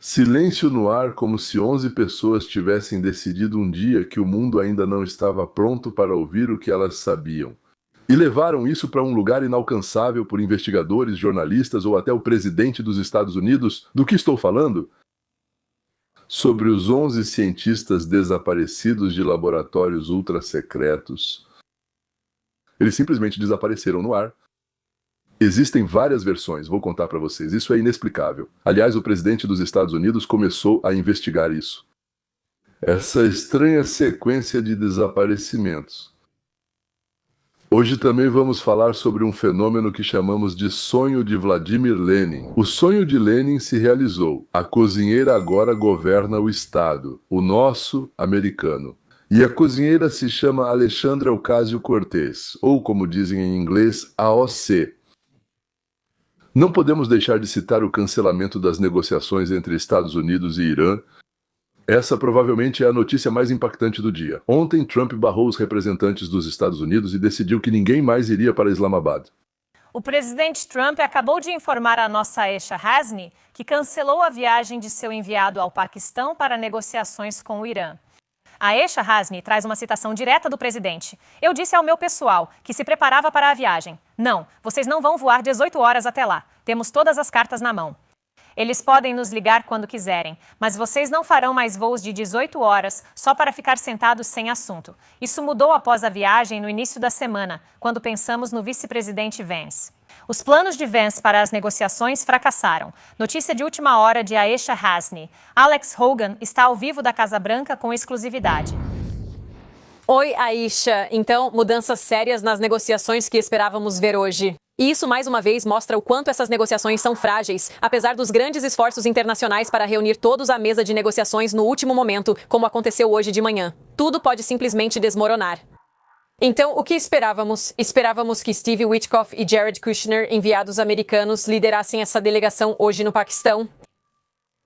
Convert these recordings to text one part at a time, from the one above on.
Silêncio no ar, como se 11 pessoas tivessem decidido um dia que o mundo ainda não estava pronto para ouvir o que elas sabiam. E levaram isso para um lugar inalcançável por investigadores, jornalistas ou até o presidente dos Estados Unidos. Do que estou falando? Sobre os 11 cientistas desaparecidos de laboratórios ultrasecretos. Eles simplesmente desapareceram no ar. Existem várias versões, vou contar para vocês. Isso é inexplicável. Aliás, o presidente dos Estados Unidos começou a investigar isso. Essa estranha sequência de desaparecimentos. Hoje também vamos falar sobre um fenômeno que chamamos de sonho de Vladimir Lenin. O sonho de Lenin se realizou. A cozinheira agora governa o Estado, o nosso americano. E a cozinheira se chama Alexandra Ocasio-Cortez, ou como dizem em inglês, AOC. Não podemos deixar de citar o cancelamento das negociações entre Estados Unidos e Irã. Essa provavelmente é a notícia mais impactante do dia. Ontem, Trump barrou os representantes dos Estados Unidos e decidiu que ninguém mais iria para Islamabad. O presidente Trump acabou de informar a nossa Aisha Hasni que cancelou a viagem de seu enviado ao Paquistão para negociações com o Irã. A Aisha Hasni traz uma citação direta do presidente. Eu disse ao meu pessoal que se preparava para a viagem. Não, vocês não vão voar 18 horas até lá. Temos todas as cartas na mão. Eles podem nos ligar quando quiserem, mas vocês não farão mais voos de 18 horas só para ficar sentados sem assunto. Isso mudou após a viagem no início da semana, quando pensamos no vice-presidente Vance. Os planos de Vance para as negociações fracassaram. Notícia de última hora de Aisha Hasni. Alex Hogan está ao vivo da Casa Branca com exclusividade. Oi, Aisha. Então, mudanças sérias nas negociações que esperávamos ver hoje. E isso, mais uma vez, mostra o quanto essas negociações são frágeis, apesar dos grandes esforços internacionais para reunir todos à mesa de negociações no último momento, como aconteceu hoje de manhã. Tudo pode simplesmente desmoronar. Então, o que esperávamos? Esperávamos que Steve Witkoff e Jared Kushner, enviados americanos, liderassem essa delegação hoje no Paquistão.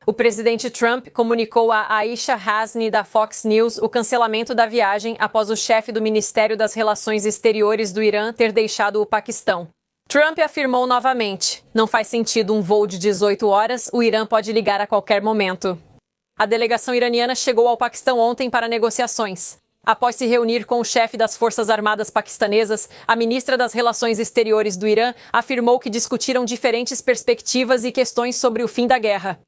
O presidente Trump comunicou a Aisha Hasni da Fox News o cancelamento da viagem após o chefe do Ministério das Relações Exteriores do Irã ter deixado o Paquistão. Trump afirmou novamente: não faz sentido um voo de 18 horas, o Irã pode ligar a qualquer momento. A delegação iraniana chegou ao Paquistão ontem para negociações. Após se reunir com o chefe das Forças Armadas paquistanesas, a ministra das Relações Exteriores do Irã afirmou que discutiram diferentes perspectivas e questões sobre o fim da guerra.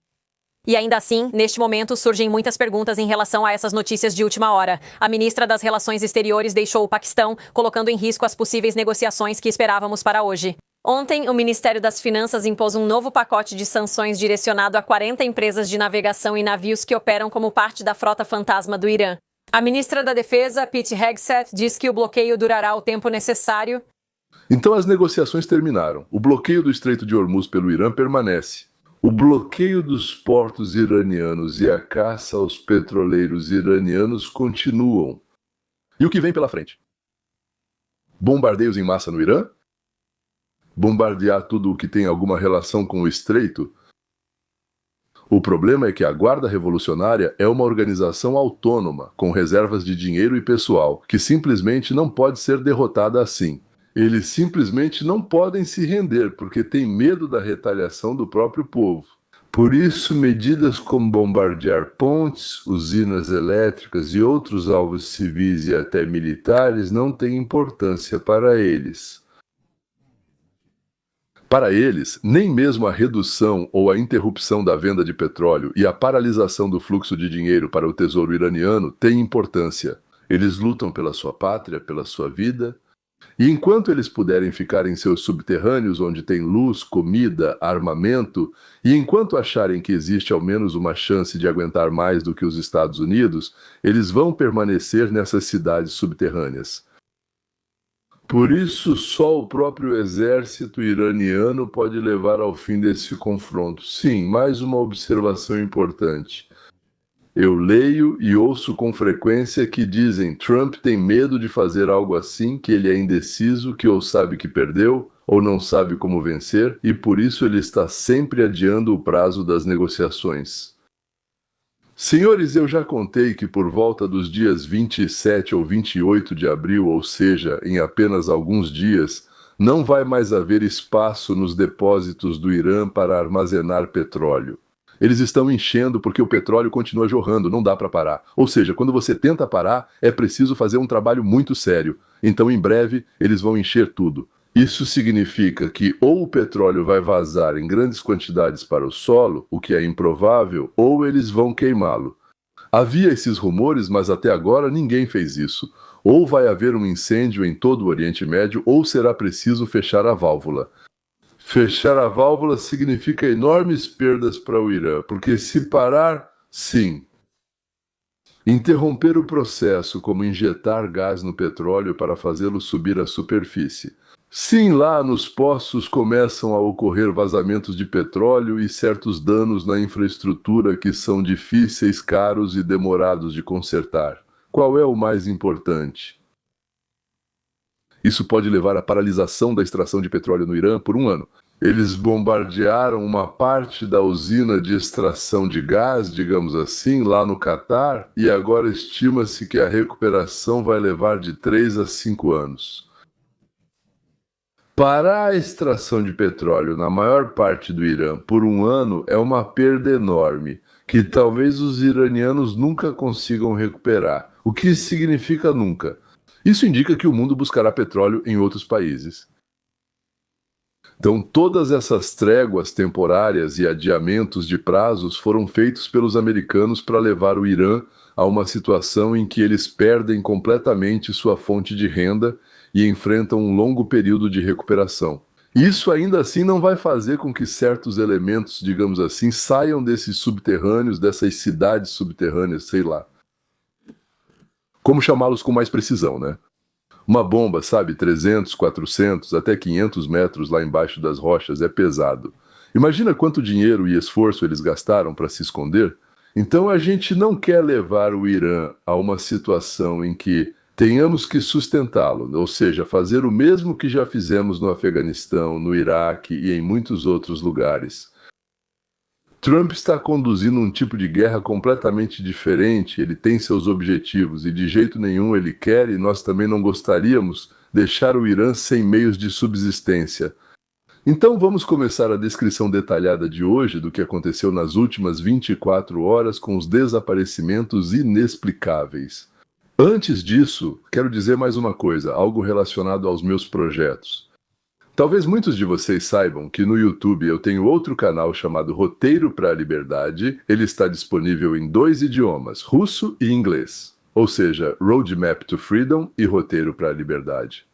E ainda assim, neste momento, surgem muitas perguntas em relação a essas notícias de última hora. A ministra das Relações Exteriores deixou o Paquistão, colocando em risco as possíveis negociações que esperávamos para hoje. Ontem, o Ministério das Finanças impôs um novo pacote de sanções direcionado a 40 empresas de navegação e navios que operam como parte da frota fantasma do Irã. A ministra da Defesa, Pete Hegseth, diz que o bloqueio durará o tempo necessário. Então as negociações terminaram. O bloqueio do Estreito de Hormuz pelo Irã permanece. O bloqueio dos portos iranianos e a caça aos petroleiros iranianos continuam. E o que vem pela frente? Bombardeios em massa no Irã? Bombardear tudo o que tem alguma relação com o Estreito? O problema é que a Guarda Revolucionária é uma organização autônoma, com reservas de dinheiro e pessoal, que simplesmente não pode ser derrotada assim. Eles simplesmente não podem se render, porque têm medo da retaliação do próprio povo. Por isso, medidas como bombardear pontes, usinas elétricas e outros alvos civis e até militares não têm importância para eles. Para eles, nem mesmo a redução ou a interrupção da venda de petróleo e a paralisação do fluxo de dinheiro para o tesouro iraniano tem importância. Eles lutam pela sua pátria, pela sua vida. E enquanto eles puderem ficar em seus subterrâneos onde tem luz, comida, armamento, e enquanto acharem que existe ao menos uma chance de aguentar mais do que os Estados Unidos, eles vão permanecer nessas cidades subterrâneas. Por isso, só o próprio exército iraniano pode levar ao fim desse confronto. Sim, mais uma observação importante. Eu leio e ouço com frequência que dizem Trump tem medo de fazer algo assim, que ele é indeciso, que ou sabe que perdeu, ou não sabe como vencer, e por isso ele está sempre adiando o prazo das negociações. Senhores, eu já contei que por volta dos dias 27 ou 28 de abril, ou seja, em apenas alguns dias, não vai mais haver espaço nos depósitos do Irã para armazenar petróleo. Eles estão enchendo porque o petróleo continua jorrando, não dá para parar. Ou seja, quando você tenta parar, é preciso fazer um trabalho muito sério. Então, em breve, eles vão encher tudo. Isso significa que ou o petróleo vai vazar em grandes quantidades para o solo, o que é improvável, ou eles vão queimá-lo. Havia esses rumores, mas até agora ninguém fez isso. Ou vai haver um incêndio em todo o Oriente Médio, ou será preciso fechar a válvula. Fechar a válvula significa enormes perdas para o Irã, porque se parar, sim. Interromper o processo, como injetar gás no petróleo para fazê-lo subir à superfície. Sim, lá nos poços começam a ocorrer vazamentos de petróleo e certos danos na infraestrutura que são difíceis, caros e demorados de consertar. Qual é o mais importante? Isso pode levar à paralisação da extração de petróleo no Irã por 1 ano. Eles bombardearam uma parte da usina de extração de gás, digamos assim, lá no Catar, e agora estima-se que a recuperação vai levar de 3 a 5 anos. Parar a extração de petróleo na maior parte do Irã por 1 ano é uma perda enorme, que talvez os iranianos nunca consigam recuperar. O que significa nunca? Isso indica que o mundo buscará petróleo em outros países. Então, todas essas tréguas temporárias e adiamentos de prazos foram feitos pelos americanos para levar o Irã a uma situação em que eles perdem completamente sua fonte de renda e enfrentam um longo período de recuperação. Isso ainda assim não vai fazer com que certos elementos, digamos assim, saiam desses subterrâneos, dessas cidades subterrâneas, sei lá. Como chamá-los com mais precisão, né? Uma bomba, sabe, 300, 400, até 500 metros lá embaixo das rochas é pesado. Imagina quanto dinheiro e esforço eles gastaram para se esconder? Então a gente não quer levar o Irã a uma situação em que tenhamos que sustentá-lo, ou seja, fazer o mesmo que já fizemos no Afeganistão, no Iraque e em muitos outros lugares. Trump está conduzindo um tipo de guerra completamente diferente, ele tem seus objetivos e de jeito nenhum ele quer, e nós também não gostaríamos, deixar o Irã sem meios de subsistência. Então vamos começar a descrição detalhada de hoje do que aconteceu nas últimas 24 horas com os desaparecimentos inexplicáveis. Antes disso, quero dizer mais uma coisa, algo relacionado aos meus projetos. Talvez muitos de vocês saibam que no YouTube eu tenho outro canal chamado Roteiro para a Liberdade. Ele está disponível em 2 idiomas, russo e inglês. Ou seja, Roadmap to Freedom e Roteiro para a Liberdade.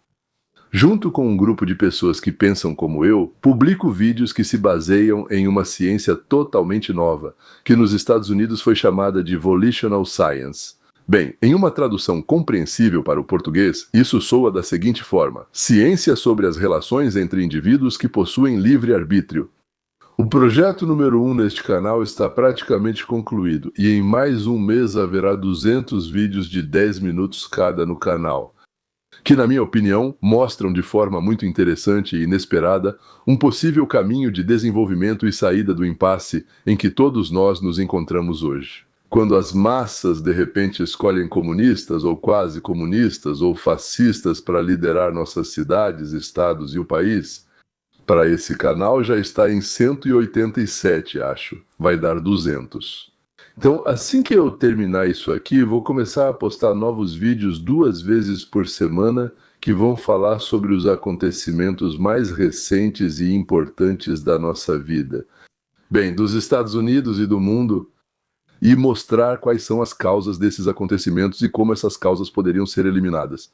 Junto com um grupo de pessoas que pensam como eu, publico vídeos que se baseiam em uma ciência totalmente nova, que nos Estados Unidos foi chamada de Volitional Science. Bem, em uma tradução compreensível para o português, isso soa da seguinte forma: ciência sobre as relações entre indivíduos que possuem livre-arbítrio. O projeto número 1 neste canal está praticamente concluído, e em mais um mês haverá 200 vídeos de 10 minutos cada no canal, que, na minha opinião, mostram de forma muito interessante e inesperada um possível caminho de desenvolvimento e saída do impasse em que todos nós nos encontramos hoje. Quando as massas de repente escolhem comunistas ou quase comunistas ou fascistas para liderar nossas cidades, estados e o país, para esse canal já está em 187, acho. Vai dar 200. Então, assim que eu terminar isso aqui, vou começar a postar novos vídeos 2 vezes por semana que vão falar sobre os acontecimentos mais recentes e importantes da nossa vida. Bem, dos Estados Unidos e do mundo, e mostrar quais são as causas desses acontecimentos e como essas causas poderiam ser eliminadas.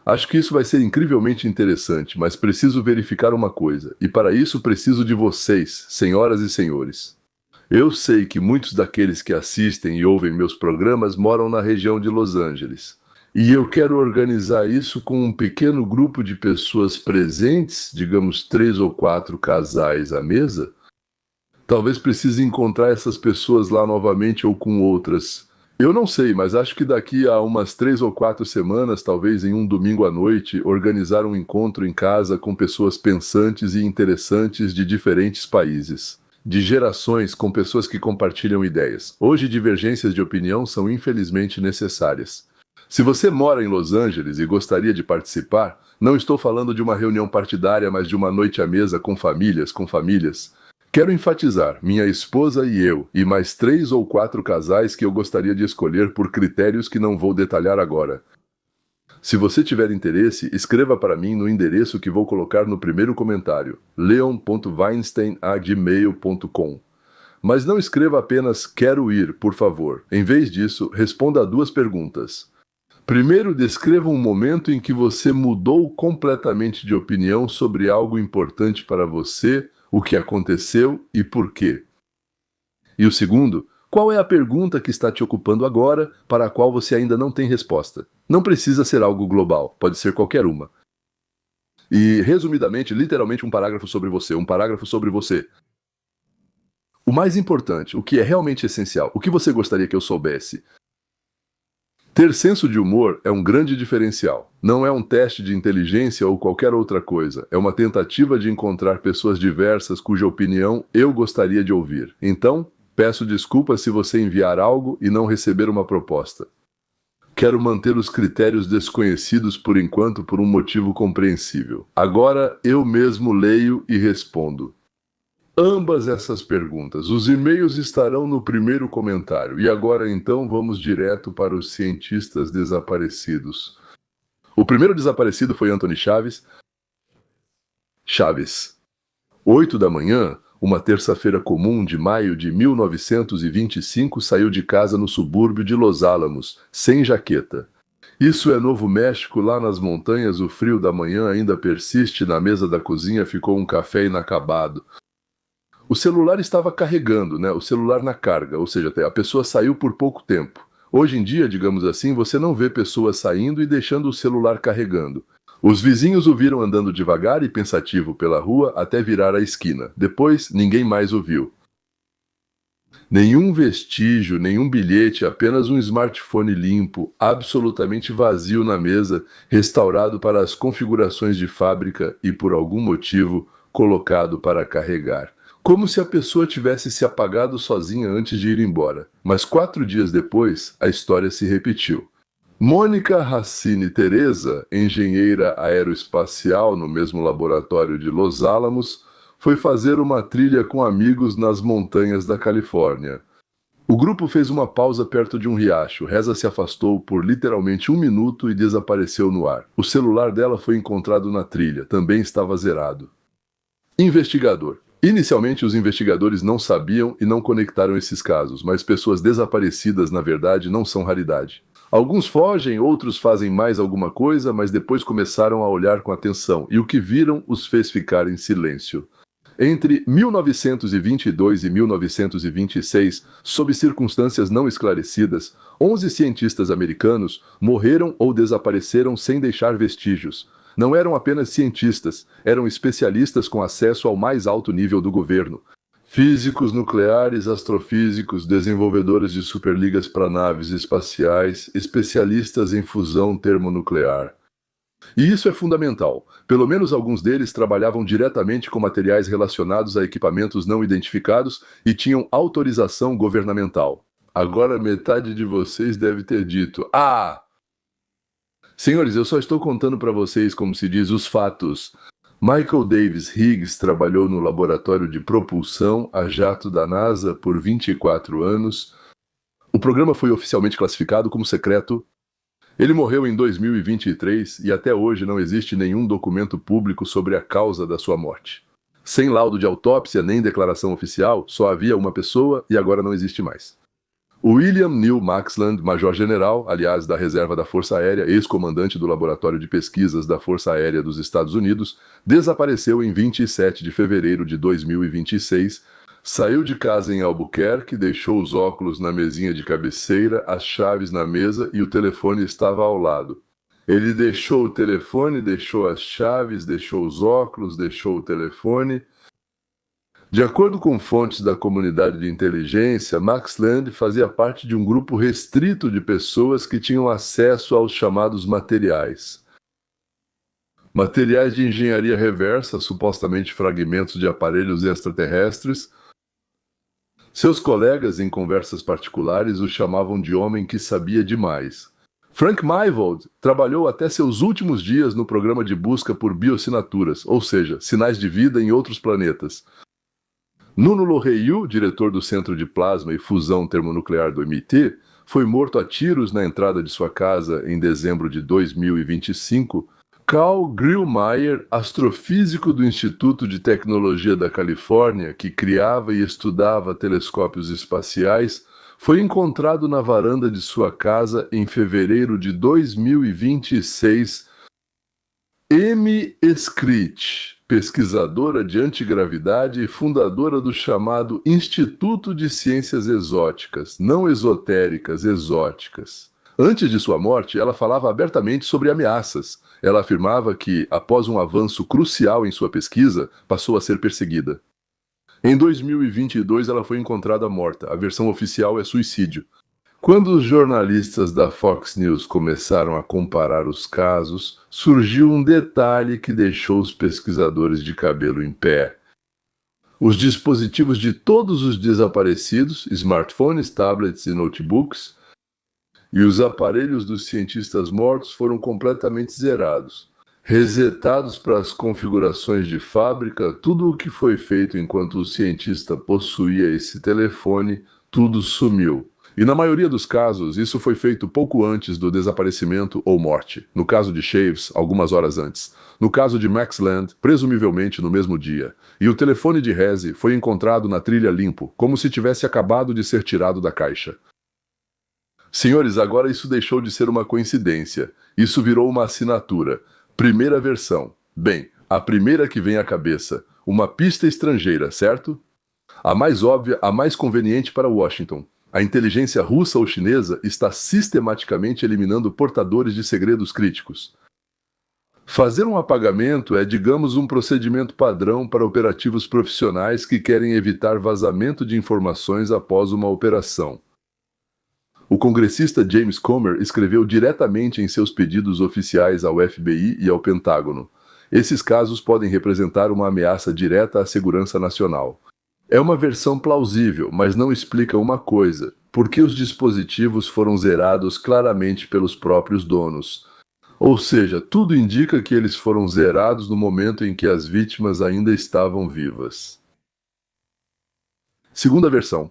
Acho que isso vai ser incrivelmente interessante, mas preciso verificar uma coisa, e para isso preciso de vocês, senhoras e senhores. Eu sei que muitos daqueles que assistem e ouvem meus programas moram na região de Los Angeles, e eu quero organizar isso com um pequeno grupo de pessoas presentes, digamos 3 ou 4 casais à mesa. Talvez precise encontrar essas pessoas lá novamente ou com outras. Eu não sei, mas acho que daqui a umas 3 ou 4 semanas, talvez em um domingo à noite, organizar um encontro em casa com pessoas pensantes e interessantes de diferentes países. De gerações, com pessoas que compartilham ideias. Hoje, divergências de opinião são infelizmente necessárias. Se você mora em Los Angeles e gostaria de participar, não estou falando de uma reunião partidária, mas de uma noite à mesa com famílias. Quero enfatizar, minha esposa e eu, e mais 3 ou 4 casais que eu gostaria de escolher por critérios que não vou detalhar agora. Se você tiver interesse, escreva para mim no endereço que vou colocar no primeiro comentário, leon.weinstein@gmail.com. Mas não escreva apenas "quero ir", por favor. Em vez disso, responda a 2 perguntas. Primeiro, descreva um momento em que você mudou completamente de opinião sobre algo importante para você, o que aconteceu e por quê. E o segundo, qual é a pergunta que está te ocupando agora, para a qual você ainda não tem resposta? Não precisa ser algo global, pode ser qualquer uma. E, resumidamente, literalmente um parágrafo sobre você, um parágrafo sobre você. O mais importante, o que é realmente essencial, o que você gostaria que eu soubesse? Ter senso de humor é um grande diferencial. Não é um teste de inteligência ou qualquer outra coisa. É uma tentativa de encontrar pessoas diversas cuja opinião eu gostaria de ouvir. Então, peço desculpas se você enviar algo e não receber uma proposta. Quero manter os critérios desconhecidos por enquanto por um motivo compreensível. Agora eu mesmo leio e respondo ambas essas perguntas. Os e-mails estarão no primeiro comentário. E agora então vamos direto para os cientistas desaparecidos. O primeiro desaparecido foi Anthony Chaves. 8 da manhã, uma terça-feira comum de maio de 1925, saiu de casa no subúrbio de Los Alamos, sem jaqueta. Isso é Novo México, lá nas montanhas o frio da manhã ainda persiste, na mesa da cozinha ficou um café inacabado. O celular estava carregando, o celular na carga, ou seja, a pessoa saiu por pouco tempo. Hoje em dia, digamos assim, você não vê pessoas saindo e deixando o celular carregando. Os vizinhos o viram andando devagar e pensativo pela rua até virar a esquina. Depois, ninguém mais o viu. Nenhum vestígio, nenhum bilhete, apenas um smartphone limpo, absolutamente vazio na mesa, restaurado para as configurações de fábrica e, por algum motivo, colocado para carregar. Como se a pessoa tivesse se apagado sozinha antes de ir embora. Mas 4 dias depois, a história se repetiu. Mônica Racine Teresa, engenheira aeroespacial no mesmo laboratório de Los Alamos, foi fazer uma trilha com amigos nas montanhas da Califórnia. O grupo fez uma pausa perto de um riacho. Reza se afastou por literalmente 1 minuto e desapareceu no ar. O celular dela foi encontrado na trilha, também estava zerado. Investigador. Inicialmente, os investigadores não sabiam e não conectaram esses casos, mas pessoas desaparecidas, na verdade, não são raridade. Alguns fogem, outros fazem mais alguma coisa, mas depois começaram a olhar com atenção, e o que viram os fez ficar em silêncio. Entre 1922 e 1926, sob circunstâncias não esclarecidas, 11 cientistas americanos morreram ou desapareceram sem deixar vestígios. Não eram apenas cientistas, eram especialistas com acesso ao mais alto nível do governo. Físicos nucleares, astrofísicos, desenvolvedores de superligas para naves espaciais, especialistas em fusão termonuclear. E isso é fundamental. Pelo menos alguns deles trabalhavam diretamente com materiais relacionados a equipamentos não identificados e tinham autorização governamental. Agora metade de vocês deve ter dito: "Ah! Senhores, eu só estou contando para vocês, como se diz, os fatos." Michael Davis Higgs trabalhou no laboratório de propulsão a jato da NASA por 24 anos. O programa foi oficialmente classificado como secreto. Ele morreu em 2023 e até hoje não existe nenhum documento público sobre a causa da sua morte. Sem laudo de autópsia nem declaração oficial, só havia uma pessoa e agora não existe mais. William Neal Maxland, major-general, aliás, da Reserva da Força Aérea, ex-comandante do Laboratório de Pesquisas da Força Aérea dos Estados Unidos, desapareceu em 27 de fevereiro de 2026, saiu de casa em Albuquerque, deixou os óculos na mesinha de cabeceira, as chaves na mesa e o telefone estava ao lado. Ele deixou o telefone, deixou as chaves, deixou os óculos, deixou o telefone. De acordo com fontes da comunidade de inteligência, Maxland fazia parte de um grupo restrito de pessoas que tinham acesso aos chamados materiais. Materiais de engenharia reversa, supostamente fragmentos de aparelhos extraterrestres. Seus colegas, em conversas particulares, o chamavam de homem que sabia demais. Frank Myvold trabalhou até seus últimos dias no programa de busca por bioassinaturas, ou seja, sinais de vida em outros planetas. Nuno Lorreiu, diretor do Centro de Plasma e Fusão Termonuclear do MIT, foi morto a tiros na entrada de sua casa em dezembro de 2025. Carl Grillmeier, astrofísico do Instituto de Tecnologia da Califórnia, que criava e estudava telescópios espaciais, foi encontrado na varanda de sua casa em fevereiro de 2026. Amy Scritch, pesquisadora de antigravidade e fundadora do chamado Instituto de Ciências Exóticas, não esotéricas, exóticas. Antes de sua morte, ela falava abertamente sobre ameaças. Ela afirmava que, após um avanço crucial em sua pesquisa, passou a ser perseguida. Em 2022, ela foi encontrada morta. A versão oficial é suicídio. Quando os jornalistas da Fox News começaram a comparar os casos, surgiu um detalhe que deixou os pesquisadores de cabelo em pé. Os dispositivos de todos os desaparecidos, smartphones, tablets e notebooks, e os aparelhos dos cientistas mortos foram completamente zerados. Resetados para as configurações de fábrica, tudo o que foi feito enquanto o cientista possuía esse telefone, tudo sumiu. E na maioria dos casos, isso foi feito pouco antes do desaparecimento ou morte. No caso de Chaves, algumas horas antes. No caso de Max Land, presumivelmente no mesmo dia. E o telefone de Reze foi encontrado na trilha limpo, como se tivesse acabado de ser tirado da caixa. Senhores, agora isso deixou de ser uma coincidência. Isso virou uma assinatura. Primeira versão. Bem, a primeira que vem à cabeça. Uma pista estrangeira, certo? A mais óbvia, a mais conveniente para Washington. A inteligência russa ou chinesa está sistematicamente eliminando portadores de segredos críticos. Fazer um apagamento é, digamos, um procedimento padrão para operativos profissionais que querem evitar vazamento de informações após uma operação. O congressista James Comer escreveu diretamente em seus pedidos oficiais ao FBI e ao Pentágono. Esses casos podem representar uma ameaça direta à segurança nacional. É uma versão plausível, mas não explica uma coisa: por que os dispositivos foram zerados claramente pelos próprios donos. Ou seja, tudo indica que eles foram zerados no momento em que as vítimas ainda estavam vivas. Segunda versão.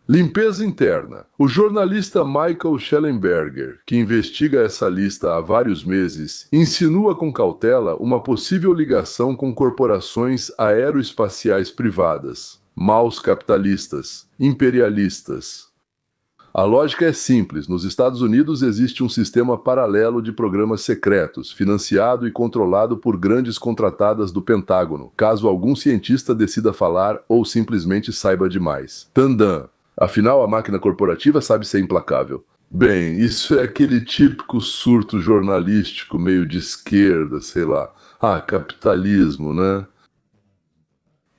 Limpeza interna. O jornalista Michael Schellenberger, que investiga essa lista há vários meses, insinua com cautela uma possível ligação com corporações aeroespaciais privadas, maus capitalistas, imperialistas. A lógica é simples. Nos Estados Unidos existe um sistema paralelo de programas secretos, financiado e controlado por grandes contratadas do Pentágono, caso algum cientista decida falar ou simplesmente saiba demais. Tandã. Afinal, a máquina corporativa sabe ser implacável. Bem, isso é aquele típico surto jornalístico meio de esquerda, sei lá. Capitalismo, né?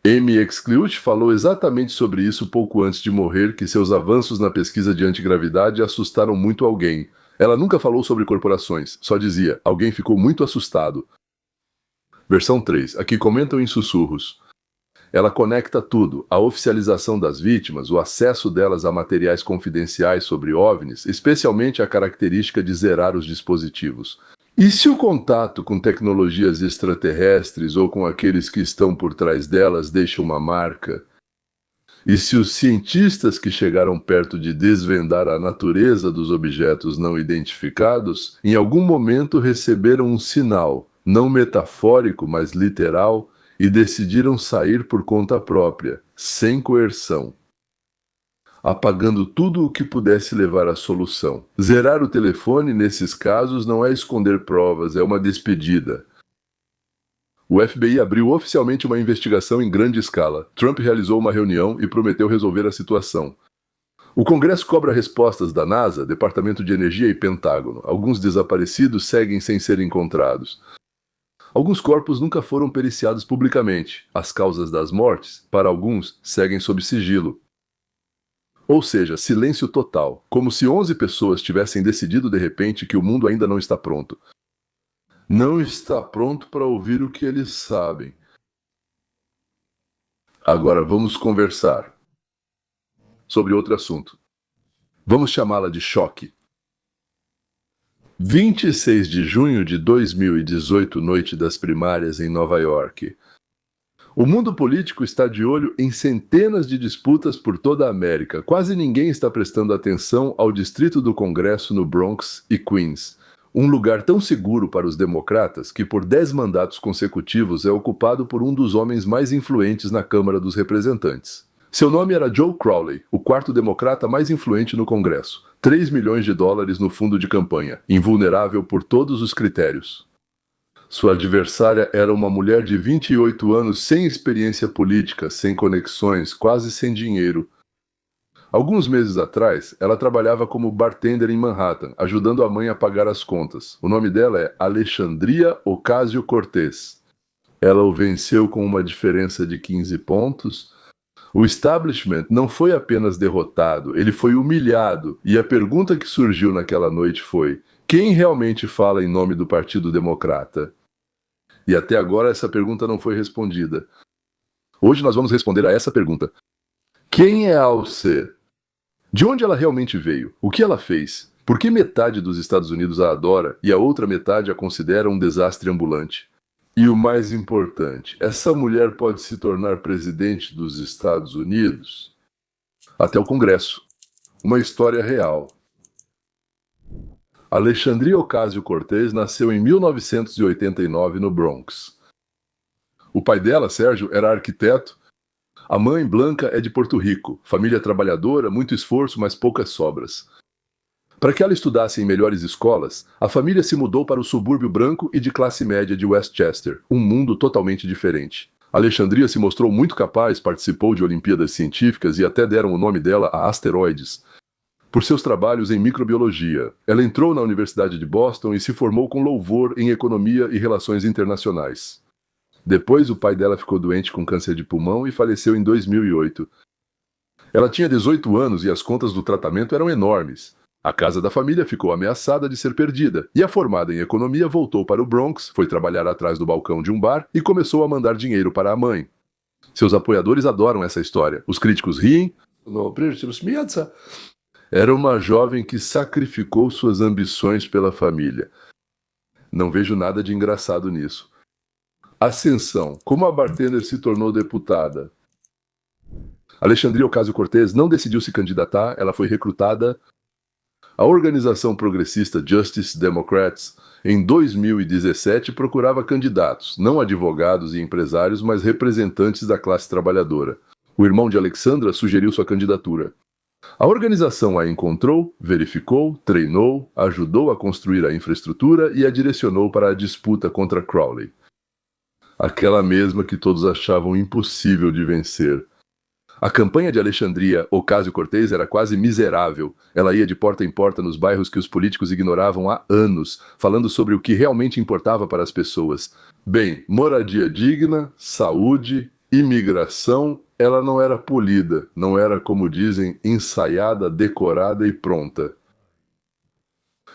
Amy Scritch falou exatamente sobre isso pouco antes de morrer, que seus avanços na pesquisa de antigravidade assustaram muito alguém. Ela nunca falou sobre corporações, só dizia: alguém ficou muito assustado. Versão 3. Aqui comentam em sussurros. Ela conecta tudo: a oficialização das vítimas, o acesso delas a materiais confidenciais sobre OVNIs, especialmente a característica de zerar os dispositivos. E se o contato com tecnologias extraterrestres ou com aqueles que estão por trás delas deixa uma marca? E se os cientistas que chegaram perto de desvendar a natureza dos objetos não identificados, em algum momento receberam um sinal, não metafórico, mas literal, e decidiram sair por conta própria, sem coerção, apagando tudo o que pudesse levar à solução. Zerar o telefone, nesses casos, não é esconder provas, é uma despedida. O FBI abriu oficialmente uma investigação em grande escala. Trump realizou uma reunião e prometeu resolver a situação. O Congresso cobra respostas da NASA, Departamento de Energia e Pentágono. Alguns desaparecidos seguem sem ser encontrados. Alguns corpos nunca foram periciados publicamente. As causas das mortes, para alguns, seguem sob sigilo. Ou seja, silêncio total, como se 11 pessoas tivessem decidido de repente que o mundo ainda não está pronto. Não está pronto para ouvir o que eles sabem. Agora vamos conversar sobre outro assunto. Vamos chamá-la de choque. 26 de junho de 2018, noite das primárias em Nova York. O mundo político está de olho em centenas de disputas por toda a América. Quase ninguém está prestando atenção ao Distrito do Congresso no Bronx e Queens, um lugar tão seguro para os democratas que por 10 mandatos consecutivos é ocupado por um dos homens mais influentes na Câmara dos Representantes. Seu nome era Joe Crowley, o quarto democrata mais influente no Congresso. 3 milhões de dólares no fundo de campanha, invulnerável por todos os critérios. Sua adversária era uma mulher de 28 anos sem experiência política, sem conexões, quase sem dinheiro. Alguns meses atrás, ela trabalhava como bartender em Manhattan, ajudando a mãe a pagar as contas. O nome dela é Alexandria Ocasio-Cortez. Ela o venceu com uma diferença de 15 pontos. O establishment não foi apenas derrotado, ele foi humilhado. E a pergunta que surgiu naquela noite foi: quem realmente fala em nome do Partido Democrata? E até agora essa pergunta não foi respondida. Hoje nós vamos responder a essa pergunta. Quem é AOC? De onde ela realmente veio? O que ela fez? Por que metade dos Estados Unidos a adora e a outra metade a considera um desastre ambulante? E o mais importante, essa mulher pode se tornar presidente dos Estados Unidos? Até o Congresso. Uma história real. Alexandria Ocasio-Cortez nasceu em 1989 no Bronx. O pai dela, Sérgio, era arquiteto. A mãe, Blanca, é de Porto Rico. Família trabalhadora, muito esforço, mas poucas sobras. Para que ela estudasse em melhores escolas, a família se mudou para o subúrbio branco e de classe média de Westchester, um mundo totalmente diferente. Alexandria se mostrou muito capaz, participou de Olimpíadas Científicas e até deram o nome dela a asteroides. Por seus trabalhos em microbiologia. Ela entrou na Universidade de Boston e se formou com louvor em economia e relações internacionais. Depois, o pai dela ficou doente com câncer de pulmão e faleceu em 2008. Ela tinha 18 anos e as contas do tratamento eram enormes. A casa da família ficou ameaçada de ser perdida, e a formada em economia voltou para o Bronx, foi trabalhar atrás do balcão de um bar e começou a mandar dinheiro para a mãe. Seus apoiadores adoram essa história. Os críticos riem. Era uma jovem que sacrificou suas ambições pela família. Não vejo nada de engraçado nisso. Ascensão. Como a bartender se tornou deputada? Alexandria Ocasio-Cortez não decidiu se candidatar, ela foi recrutada. A organização progressista Justice Democrats, em 2017, procurava candidatos, não advogados e empresários, mas representantes da classe trabalhadora. O irmão de Alexandra sugeriu sua candidatura. A organização a encontrou, verificou, treinou, ajudou a construir a infraestrutura e a direcionou para a disputa contra Crowley. Aquela mesma que todos achavam impossível de vencer. A campanha de Alexandria Ocasio-Cortez era quase miserável. Ela ia de porta em porta nos bairros que os políticos ignoravam há anos, falando sobre o que realmente importava para as pessoas. Bem, moradia digna, saúde, imigração. Ela não era polida, não era, como dizem, ensaiada, decorada e pronta.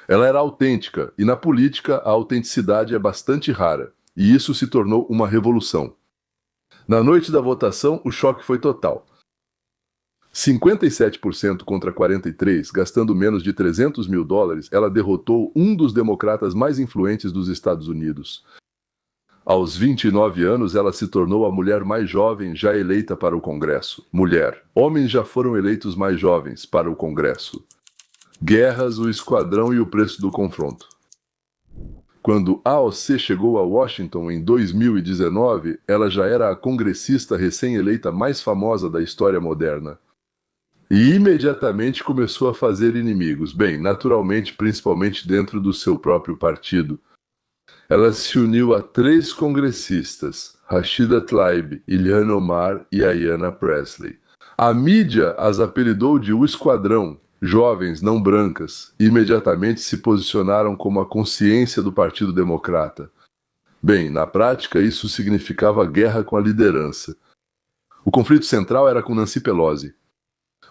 Ela era autêntica, e na política a autenticidade é bastante rara, e isso se tornou uma revolução. Na noite da votação, o choque foi total. 57% contra 43%, gastando menos de $300 mil, ela derrotou um dos democratas mais influentes dos Estados Unidos. Aos 29 anos, ela se tornou a mulher mais jovem já eleita para o Congresso. Mulher. Homens já foram eleitos mais jovens para o Congresso. Guerras, o esquadrão e o preço do confronto. Quando AOC chegou a Washington em 2019, ela já era a congressista recém-eleita mais famosa da história moderna. E imediatamente começou a fazer inimigos. Bem, naturalmente, principalmente dentro do seu próprio partido. Ela se uniu a 3 congressistas, Rashida Tlaib, Ilhan Omar e Ayanna Pressley. A mídia as apelidou de O Esquadrão, jovens não brancas, e imediatamente se posicionaram como a consciência do Partido Democrata. Bem, na prática, isso significava guerra com a liderança. O conflito central era com Nancy Pelosi.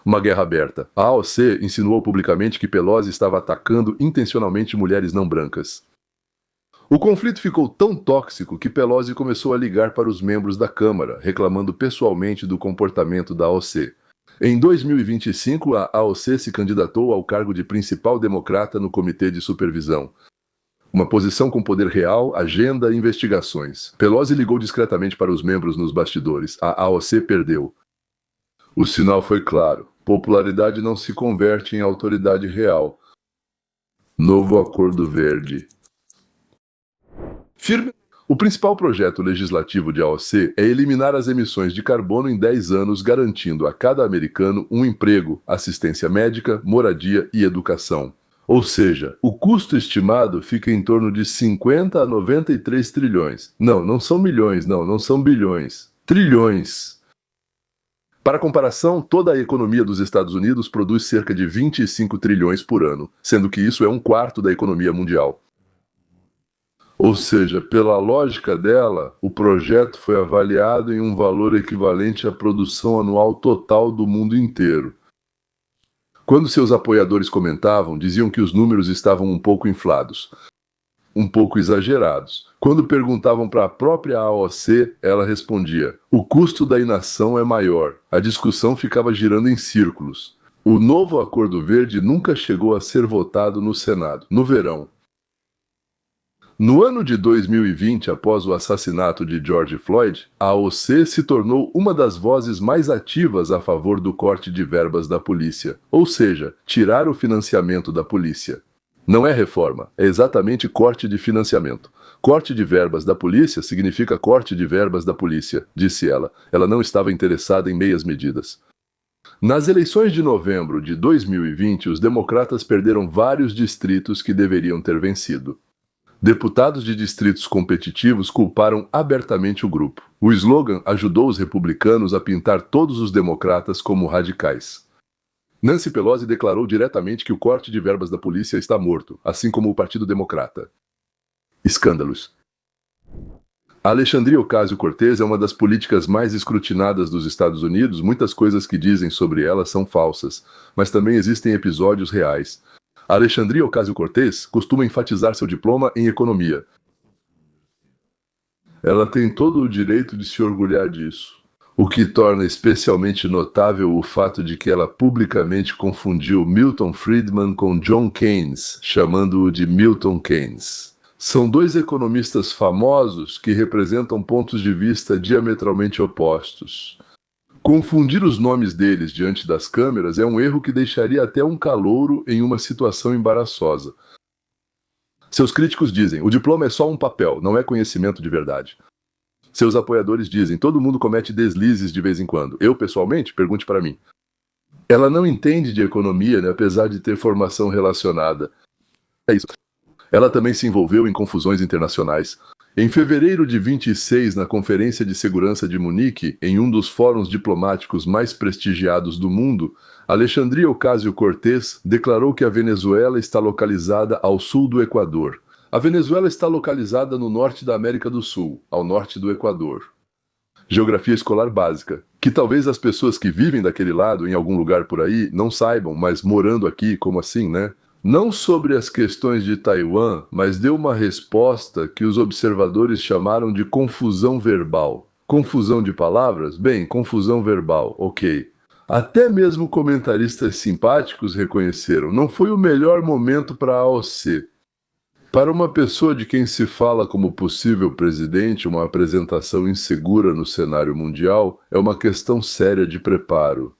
Uma guerra aberta. A AOC insinuou publicamente que Pelosi estava atacando intencionalmente mulheres não brancas. O conflito ficou tão tóxico que Pelosi começou a ligar para os membros da Câmara, reclamando pessoalmente do comportamento da AOC. Em 2025, a AOC se candidatou ao cargo de principal democrata no Comitê de Supervisão. Uma posição com poder real, agenda e investigações. Pelosi ligou discretamente para os membros nos bastidores. A AOC perdeu. O sinal foi claro. Popularidade não se converte em autoridade real. Novo Acordo Verde. Firme. O principal projeto legislativo de AOC é eliminar as emissões de carbono em 10 anos, garantindo a cada americano um emprego, assistência médica, moradia e educação. Ou seja, o custo estimado fica em torno de 50 a 93 trilhões. Não são milhões, não são bilhões. Trilhões. Para comparação, toda a economia dos Estados Unidos produz cerca de 25 trilhões por ano, sendo que isso é 1/4 da economia mundial. Ou seja, pela lógica dela, o projeto foi avaliado em um valor equivalente à produção anual total do mundo inteiro. Quando seus apoiadores comentavam, diziam que os números estavam um pouco inflados, um pouco exagerados. Quando perguntavam para a própria AOC, ela respondia: o custo da inação é maior. A discussão ficava girando em círculos. O novo Acordo Verde nunca chegou a ser votado no Senado, no verão. No ano de 2020, após o assassinato de George Floyd, a AOC se tornou uma das vozes mais ativas a favor do corte de verbas da polícia, ou seja, tirar o financiamento da polícia. Não é reforma, é exatamente corte de financiamento. Corte de verbas da polícia significa corte de verbas da polícia, disse ela. Ela não estava interessada em meias medidas. Nas eleições de novembro de 2020, os democratas perderam vários distritos que deveriam ter vencido. Deputados de distritos competitivos culparam abertamente o grupo. O slogan ajudou os republicanos a pintar todos os democratas como radicais. Nancy Pelosi declarou diretamente que o corte de verbas da polícia está morto, assim como o Partido Democrata. Escândalos. A Alexandria Ocasio-Cortez é uma das políticas mais escrutinadas dos Estados Unidos. Muitas coisas que dizem sobre ela são falsas, mas também existem episódios reais. A Alexandria Ocasio-Cortez costuma enfatizar seu diploma em economia. Ela tem todo o direito de se orgulhar disso, o que torna especialmente notável o fato de que ela publicamente confundiu Milton Friedman com John Keynes, chamando-o de Milton Keynes. São dois economistas famosos que representam pontos de vista diametralmente opostos. Confundir os nomes deles diante das câmeras é um erro que deixaria até um calouro em uma situação embaraçosa. Seus críticos dizem: o diploma é só um papel, não é conhecimento de verdade. Seus apoiadores dizem: todo mundo comete deslizes de vez em quando. Eu, pessoalmente, pergunte para mim. Ela não entende de economia, né, apesar de ter formação relacionada. É isso. Ela também se envolveu em confusões internacionais. Em fevereiro de 26, na Conferência de Segurança de Munique, em um dos fóruns diplomáticos mais prestigiados do mundo, Alexandria Ocasio-Cortez declarou que a Venezuela está localizada ao sul do Equador. A Venezuela está localizada no norte da América do Sul, ao norte do Equador. Geografia escolar básica, que talvez as pessoas que vivem daquele lado, em algum lugar por aí, não saibam, mas morando aqui, como assim, né? Não sobre as questões de Taiwan, mas deu uma resposta que os observadores chamaram de confusão verbal. Confusão de palavras? Bem, confusão verbal, ok. Até mesmo comentaristas simpáticos reconheceram, não foi o melhor momento para a AOC. Para uma pessoa de quem se fala como possível presidente, uma apresentação insegura no cenário mundial é uma questão séria de preparo.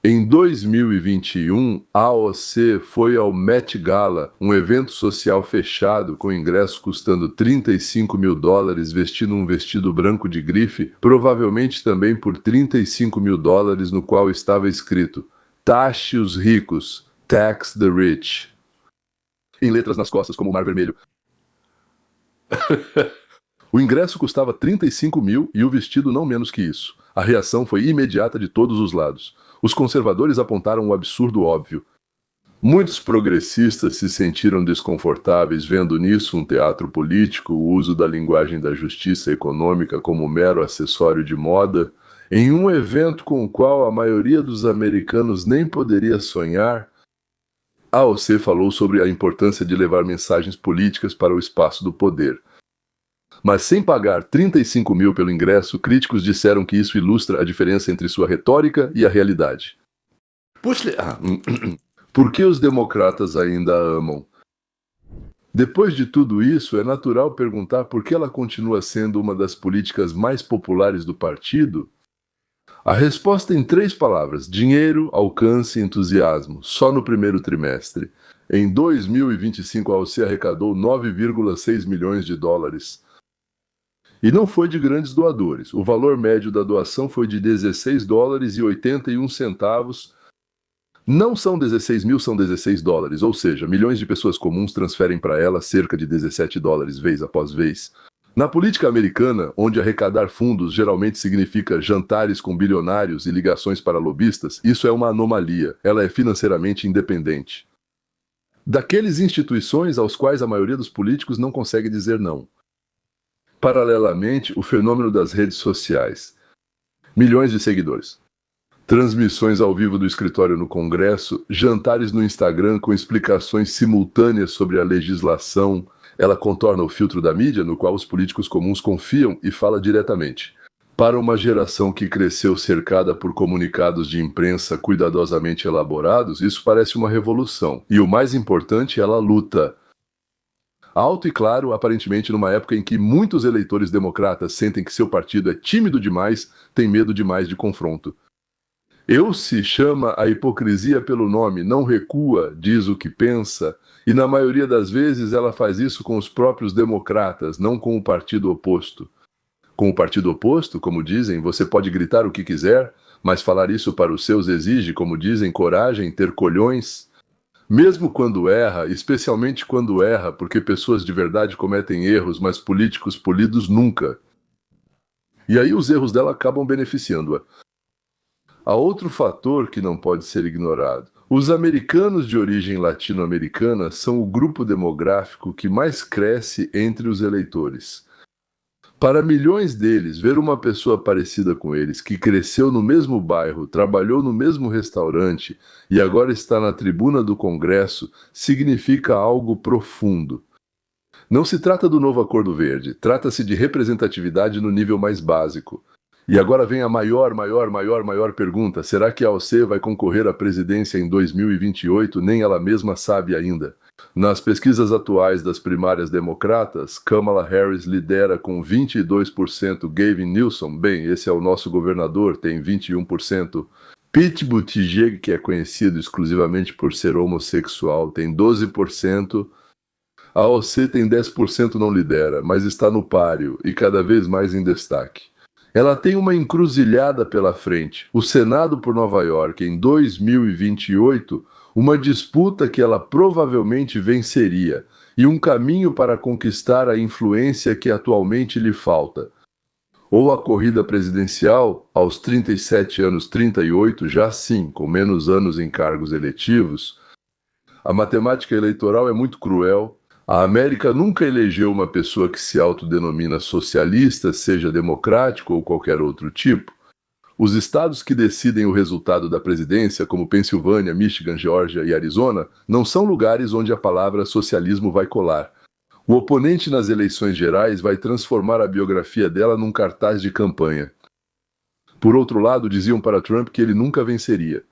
Em 2021, a AOC foi ao Met Gala, um evento social fechado com ingresso custando $35 mil, vestindo um vestido branco de grife, provavelmente também por $35 mil, no qual estava escrito: taxe os ricos, tax the rich. Em letras nas costas como o mar vermelho. O ingresso custava $35 mil e o vestido não menos que isso. A reação foi imediata de todos os lados. Os conservadores apontaram o absurdo óbvio. Muitos progressistas se sentiram desconfortáveis vendo nisso um teatro político, o uso da linguagem da justiça econômica como mero acessório de moda, em um evento com o qual a maioria dos americanos nem poderia sonhar. A AOC falou sobre a importância de levar mensagens políticas para o espaço do poder. Mas sem pagar $35 mil pelo ingresso, críticos disseram que isso ilustra a diferença entre sua retórica e a realidade. Por que os democratas ainda a amam? Depois de tudo isso, é natural perguntar por que ela continua sendo uma das políticas mais populares do partido? A resposta em 3 palavras: dinheiro, alcance e entusiasmo, só no primeiro trimestre. Em 2025, a AOC arrecadou 9,6 milhões de dólares. E não foi de grandes doadores. O valor médio da doação foi de 16 dólares e 81 centavos. Não são 16 mil, são 16 dólares, ou seja, milhões de pessoas comuns transferem para ela cerca de 17 dólares vez após vez. Na política americana, onde arrecadar fundos geralmente significa jantares com bilionários e ligações para lobistas, isso é uma anomalia. Ela é financeiramente independente daqueles instituições aos quais a maioria dos políticos não consegue dizer não. Paralelamente, o fenômeno das redes sociais. Milhões de seguidores. Transmissões ao vivo do escritório no Congresso, jantares no Instagram com explicações simultâneas sobre a legislação. Ela contorna o filtro da mídia, no qual os políticos comuns confiam e fala diretamente. Para uma geração que cresceu cercada por comunicados de imprensa cuidadosamente elaborados, isso parece uma revolução. E o mais importante, ela luta. Alto e claro, aparentemente numa época em que muitos eleitores democratas sentem que seu partido é tímido demais, tem medo demais de confronto. Se chama a hipocrisia pelo nome, não recua, diz o que pensa, e na maioria das vezes ela faz isso com os próprios democratas, não com o partido oposto. Com o partido oposto, como dizem, você pode gritar o que quiser, mas falar isso para os seus exige, como dizem, coragem, ter colhões. Mesmo quando erra, especialmente quando erra, porque pessoas de verdade cometem erros, mas políticos polidos nunca. E aí os erros dela acabam beneficiando-a. Há outro fator que não pode ser ignorado. Os americanos de origem latino-americana são o grupo demográfico que mais cresce entre os eleitores. Para milhões deles, ver uma pessoa parecida com eles, que cresceu no mesmo bairro, trabalhou no mesmo restaurante e agora está na tribuna do Congresso, significa algo profundo. Não se trata do novo Acordo Verde, trata-se de representatividade no nível mais básico. E agora vem a maior pergunta: será que a AOC vai concorrer à presidência em 2028? Nem ela mesma sabe ainda. Nas pesquisas atuais das primárias democratas, Kamala Harris lidera com 22%, Gavin Newsom, esse é o nosso governador, tem 21%. Pete Buttigieg, que é conhecido exclusivamente por ser homossexual, tem 12%. A AOC tem 10%, não lidera, mas está no páreo e cada vez mais em destaque. Ela tem uma encruzilhada pela frente. O Senado por Nova York, em 2028, uma disputa que ela provavelmente venceria, e um caminho para conquistar a influência que atualmente lhe falta. Ou a corrida presidencial, aos 37 anos, 38, já sim, com menos anos em cargos eletivos. A matemática eleitoral é muito cruel. A América nunca elegeu uma pessoa que se autodenomina socialista, seja democrático ou qualquer outro tipo. Os estados que decidem o resultado da presidência, como Pensilvânia, Michigan, Geórgia e Arizona, não são lugares onde a palavra socialismo vai colar. O oponente nas eleições gerais vai transformar a biografia dela num cartaz de campanha. Por outro lado, diziam para Trump que ele nunca venceria.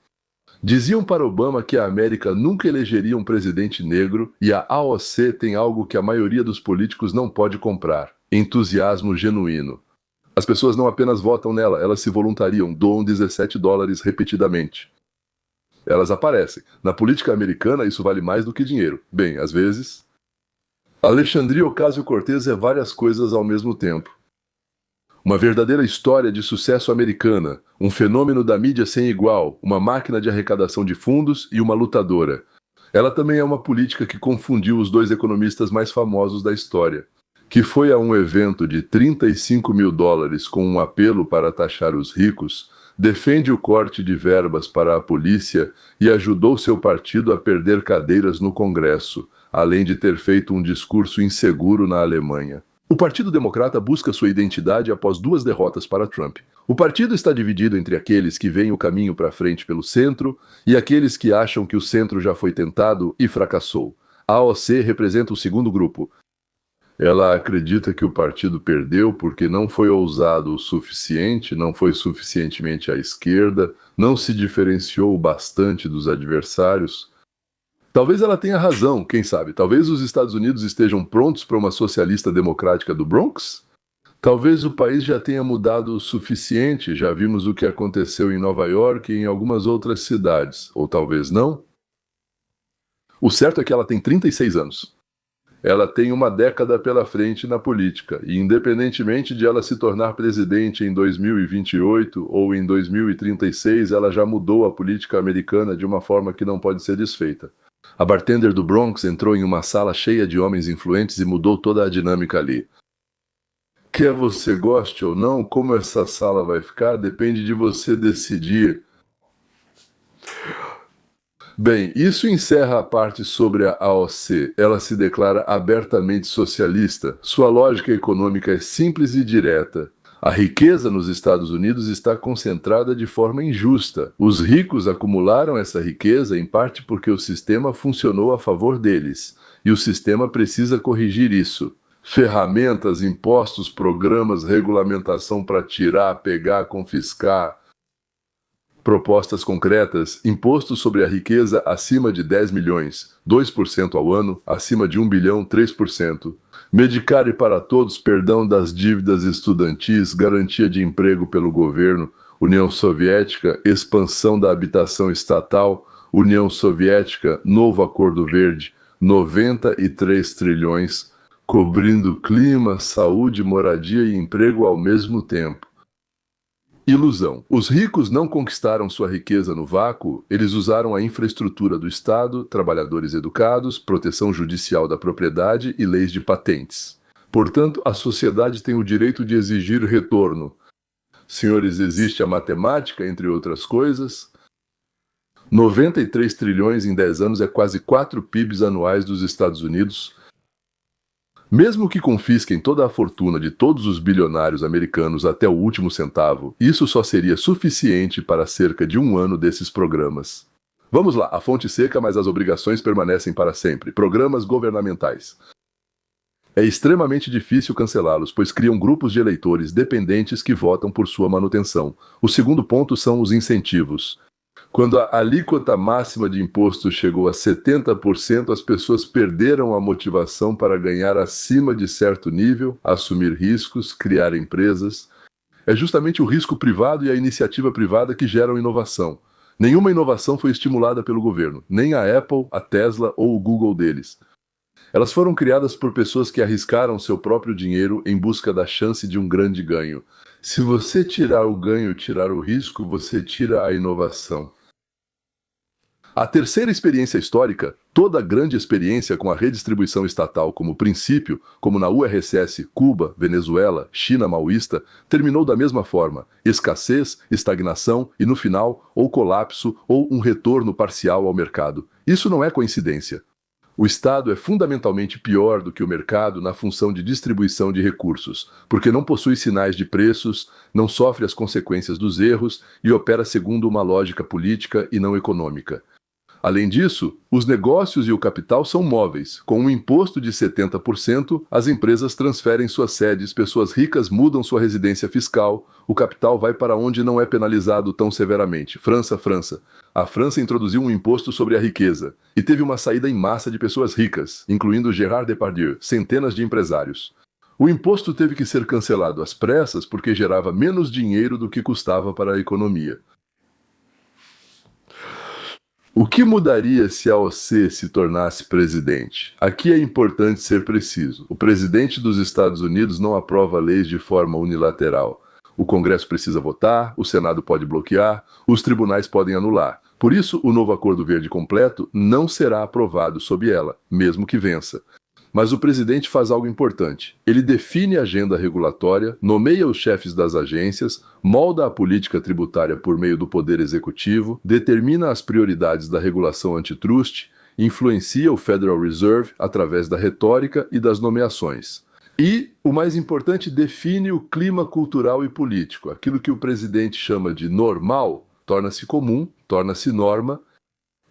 Diziam para Obama que a América nunca elegeria um presidente negro, e a AOC tem algo que a maioria dos políticos não pode comprar: entusiasmo genuíno. As pessoas não apenas votam nela, elas se voluntariam, doam 17 dólares repetidamente. Elas aparecem. Na política americana, isso vale mais do que dinheiro. Às vezes. Alexandria Ocasio-Cortez é várias coisas ao mesmo tempo. Uma verdadeira história de sucesso americana, um fenômeno da mídia sem igual, uma máquina de arrecadação de fundos e uma lutadora. Ela também é uma política que confundiu os 2 economistas mais famosos da história, que foi a um evento de 35 mil dólares com um apelo para taxar os ricos, defende o corte de verbas para a polícia e ajudou seu partido a perder cadeiras no Congresso, além de ter feito um discurso inseguro na Alemanha. O Partido Democrata busca sua identidade após 2 derrotas para Trump. O partido está dividido entre aqueles que veem o caminho para frente pelo centro e aqueles que acham que o centro já foi tentado e fracassou. A AOC representa o segundo grupo. Ela acredita que o partido perdeu porque não foi ousado o suficiente, não foi suficientemente à esquerda, não se diferenciou bastante dos adversários. Talvez ela tenha razão, quem sabe? Talvez os Estados Unidos estejam prontos para uma socialista democrática do Bronx? Talvez o país já tenha mudado o suficiente, já vimos o que aconteceu em Nova York e em algumas outras cidades. Ou talvez não? O certo é que ela tem 36 anos. Ela tem uma década pela frente na política, e independentemente de ela se tornar presidente em 2028 ou em 2036, ela já mudou a política americana de uma forma que não pode ser desfeita. A bartender do Bronx entrou em uma sala cheia de homens influentes e mudou toda a dinâmica ali. Quer você goste ou não, como essa sala vai ficar, depende de você decidir. Bem, isso encerra a parte sobre a AOC. Ela se declara abertamente socialista. Sua lógica econômica é simples e direta. A riqueza nos Estados Unidos está concentrada de forma injusta. Os ricos acumularam essa riqueza em parte porque o sistema funcionou a favor deles. E o sistema precisa corrigir isso. Ferramentas, impostos, programas, regulamentação para tirar, pegar, confiscar. Propostas concretas, imposto sobre a riqueza acima de 10 milhões, 2% ao ano, acima de 1 bilhão, 3%. Medicare para todos, perdão das dívidas estudantis, garantia de emprego pelo governo, União Soviética, expansão da habitação estatal, União Soviética, novo Acordo Verde, 93 trilhões, cobrindo clima, saúde, moradia e emprego ao mesmo tempo. Ilusão. Os ricos não conquistaram sua riqueza no vácuo, eles usaram a infraestrutura do Estado, trabalhadores educados, proteção judicial da propriedade e leis de patentes. Portanto, a sociedade tem o direito de exigir retorno. Senhores, existe a matemática, entre outras coisas. 93 trilhões em 10 anos é quase 4 PIBs anuais dos Estados Unidos. Mesmo que confisquem toda a fortuna de todos os bilionários americanos até o último centavo, isso só seria suficiente para cerca de 1 ano desses programas. Vamos lá, a fonte seca, mas as obrigações permanecem para sempre. Programas governamentais. É extremamente difícil cancelá-los, pois criam grupos de eleitores dependentes que votam por sua manutenção. O segundo ponto são os incentivos. Quando a alíquota máxima de imposto chegou a 70%, as pessoas perderam a motivação para ganhar acima de certo nível, assumir riscos, criar empresas. É justamente o risco privado e a iniciativa privada que geram inovação. Nenhuma inovação foi estimulada pelo governo, nem a Apple, a Tesla ou o Google deles. Elas foram criadas por pessoas que arriscaram seu próprio dinheiro em busca da chance de um grande ganho. Se você tirar o ganho, tirar o risco, você tira a inovação. A terceira experiência histórica, toda grande experiência com a redistribuição estatal como princípio, como na URSS, Cuba, Venezuela, China maoísta, terminou da mesma forma: escassez, estagnação e, no final, ou colapso ou um retorno parcial ao mercado. Isso não é coincidência. O Estado é fundamentalmente pior do que o mercado na função de distribuição de recursos, porque não possui sinais de preços, não sofre as consequências dos erros e opera segundo uma lógica política e não econômica. Além disso, os negócios e o capital são móveis. Com um imposto de 70%, as empresas transferem suas sedes, pessoas ricas mudam sua residência fiscal, o capital vai para onde não é penalizado tão severamente. França. A França introduziu um imposto sobre a riqueza e teve uma saída em massa de pessoas ricas, incluindo Gérard Depardieu, centenas de empresários. O imposto teve que ser cancelado às pressas porque gerava menos dinheiro do que custava para a economia. O que mudaria se a AOC se tornasse presidente? Aqui é importante ser preciso. O presidente dos Estados Unidos não aprova leis de forma unilateral. O Congresso precisa votar, o Senado pode bloquear, os tribunais podem anular. Por isso, o novo Acordo Verde completo não será aprovado sob ela, mesmo que vença. Mas o presidente faz algo importante. Ele define a agenda regulatória, nomeia os chefes das agências, molda a política tributária por meio do poder executivo, determina as prioridades da regulação antitrust, influencia o Federal Reserve através da retórica e das nomeações. E, o mais importante, define o clima cultural e político. Aquilo que o presidente chama de normal torna-se comum, torna-se norma.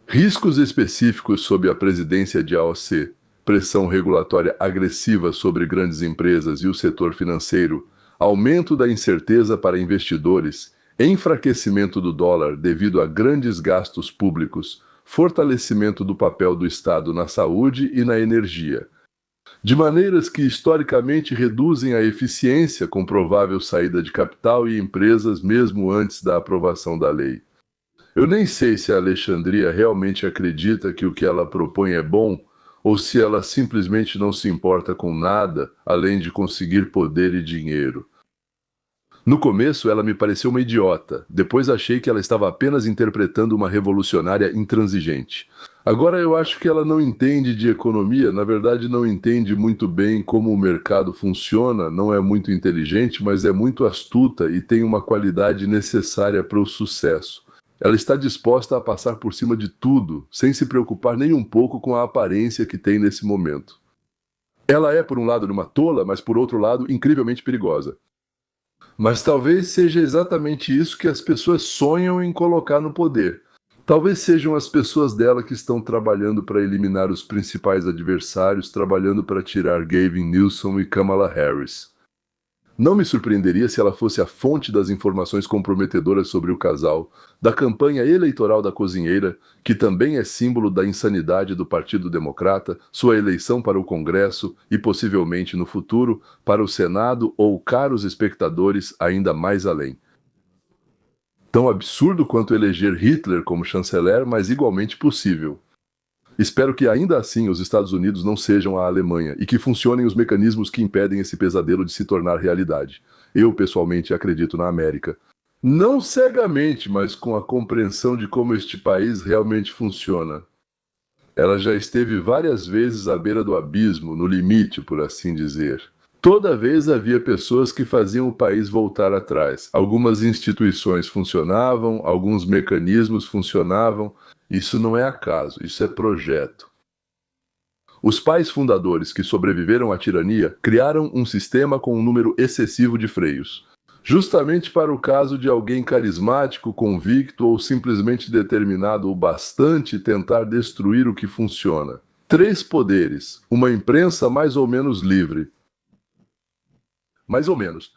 Riscos específicos sob a presidência de AOC. Pressão regulatória agressiva sobre grandes empresas e o setor financeiro, aumento da incerteza para investidores, enfraquecimento do dólar devido a grandes gastos públicos, fortalecimento do papel do Estado na saúde e na energia, de maneiras que historicamente reduzem a eficiência com provável saída de capital e empresas mesmo antes da aprovação da lei. Eu nem sei se a Alexandria realmente acredita que o que ela propõe é bom, ou se ela simplesmente não se importa com nada, além de conseguir poder e dinheiro. No começo, ela me pareceu uma idiota. Depois achei que ela estava apenas interpretando uma revolucionária intransigente. Agora eu acho que ela não entende de economia, na verdade não entende muito bem como o mercado funciona, não é muito inteligente, mas é muito astuta e tem uma qualidade necessária para o sucesso. Ela está disposta a passar por cima de tudo, sem se preocupar nem um pouco com a aparência que tem nesse momento. Ela é, por um lado, uma tola, mas por outro lado, incrivelmente perigosa. Mas talvez seja exatamente isso que as pessoas sonham em colocar no poder. Talvez sejam as pessoas dela que estão trabalhando para eliminar os principais adversários, trabalhando para tirar Gavin Newsom e Kamala Harris. Não me surpreenderia se ela fosse a fonte das informações comprometedoras sobre o casal, da campanha eleitoral da cozinheira, que também é símbolo da insanidade do Partido Democrata, sua eleição para o Congresso e, possivelmente no futuro, para o Senado ou, caros espectadores, ainda mais além. Tão absurdo quanto eleger Hitler como chanceler, mas igualmente possível. Espero que ainda assim os Estados Unidos não sejam a Alemanha e que funcionem os mecanismos que impedem esse pesadelo de se tornar realidade. Eu, pessoalmente, acredito na América. Não cegamente, mas com a compreensão de como este país realmente funciona. Ela já esteve várias vezes à beira do abismo, no limite, por assim dizer. Toda vez havia pessoas que faziam o país voltar atrás. Algumas instituições funcionavam, alguns mecanismos funcionavam. Isso não é acaso, isso é projeto. Os pais fundadores que sobreviveram à tirania criaram um sistema com um número excessivo de freios, justamente para o caso de alguém carismático, convicto ou simplesmente determinado o bastante tentar destruir o que funciona. 3 poderes, uma imprensa mais ou menos livre. Mais ou menos.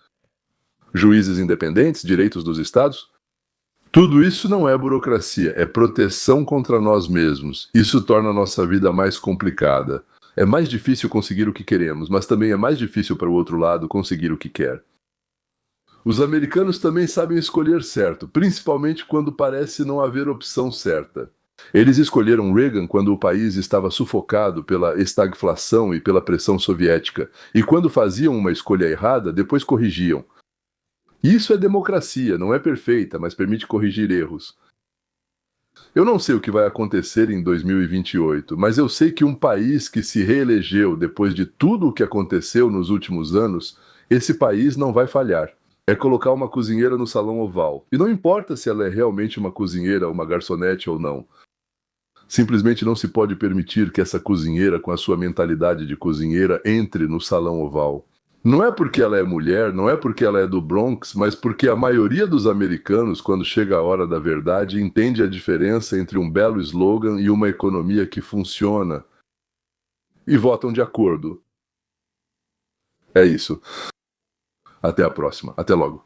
Juízes independentes, direitos dos estados. Tudo isso não é burocracia, é proteção contra nós mesmos. Isso torna a nossa vida mais complicada. É mais difícil conseguir o que queremos, mas também é mais difícil para o outro lado conseguir o que quer. Os americanos também sabem escolher certo, principalmente quando parece não haver opção certa. Eles escolheram Reagan quando o país estava sufocado pela estagflação e pela pressão soviética, e quando faziam uma escolha errada, depois corrigiam. Isso é democracia, não é perfeita, mas permite corrigir erros. Eu não sei o que vai acontecer em 2028, mas eu sei que um país que se reelegeu depois de tudo o que aconteceu nos últimos anos, esse país não vai falhar. É colocar uma cozinheira no salão oval. E não importa se ela é realmente uma cozinheira, uma garçonete ou não. Simplesmente não se pode permitir que essa cozinheira, com a sua mentalidade de cozinheira, entre no salão oval. Não é porque ela é mulher, não é porque ela é do Bronx, mas porque a maioria dos americanos, quando chega a hora da verdade, entende a diferença entre um belo slogan e uma economia que funciona. E votam de acordo. É isso. Até a próxima. Até logo.